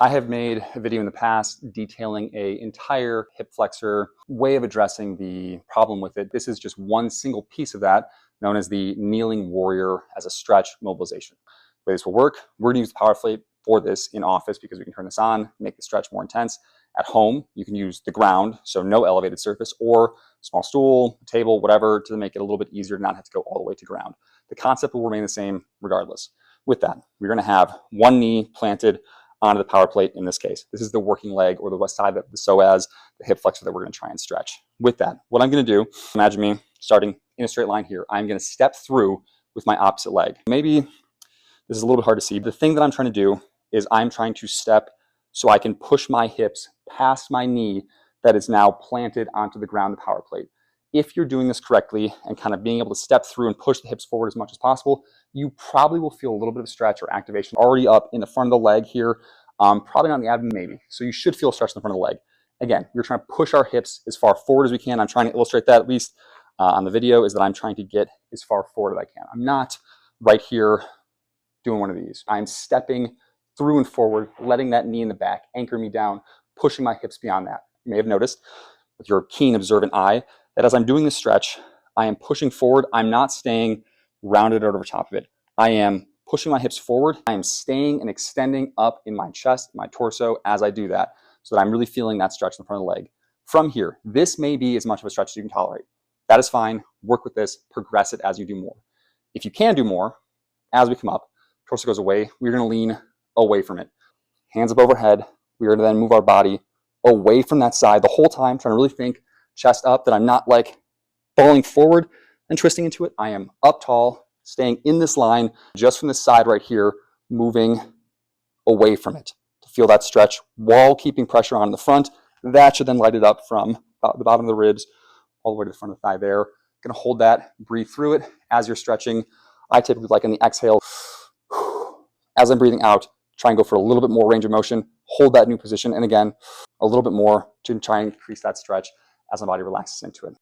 I have made a video in the past detailing an entire hip flexor way of addressing the problem with it. This is just one single piece of that, known as the kneeling warrior as a stretch mobilization. The way this will work, we're going to use the power plate for this in office because we can turn this on, make the stretch more intense. At home, you can use the ground, so no elevated surface, or small stool, table, whatever, to make it a little bit easier to not have to go all the way to ground. The concept will remain the same regardless. With that, we're going to have one knee planted onto the power plate in this case. This is the working leg or the west side of the psoas, the hip flexor that we're going to try and stretch. With that, what I'm going to do, imagine me starting in a straight line here. I'm going to step through with my opposite leg. Maybe this is a little bit hard to see. The thing that I'm trying to do is I'm trying to step so I can push my hips past my knee that is now planted onto the ground, the power plate. If you're doing this correctly and kind of being able to step through and push the hips forward as much as possible, you probably will feel a little bit of stretch or activation already up in the front of the leg here, probably not in the abdomen maybe. So you should feel stretch in the front of the leg. Again, we're trying to push our hips as far forward as we can. I'm trying to illustrate that at least on the video, is that I'm trying to get as far forward as I can. I'm not right here doing one of these. I'm stepping through and forward, letting that knee in the back anchor me down, pushing my hips beyond that. You may have noticed with your keen observant eye that as I'm doing this stretch, I am pushing forward. I'm not staying rounded out over top of it. I am pushing my hips forward. I am staying and extending up in my chest, my torso as I do that, so that I'm really feeling that stretch in the front of the leg. From here, this may be as much of a stretch as you can tolerate. That is fine. Work with this, progress it as you do more. If you can do more, as we come up, torso goes away, we're going to lean away from it. Hands up overhead. We are going to then move our body away from that side the whole time, trying to really think chest up, that I'm not like falling forward and twisting into it. I am up tall, staying in this line just from this side right here, moving away from it to feel that stretch while keeping pressure on the front. That should then light it up from the bottom of the ribs all the way to the front of the thigh there. Going to hold that, breathe through it as you're stretching. I typically like in the exhale, as I'm breathing out, try and go for a little bit more range of motion, hold that new position, and again, a little bit more to try and increase that stretch as my body relaxes into it.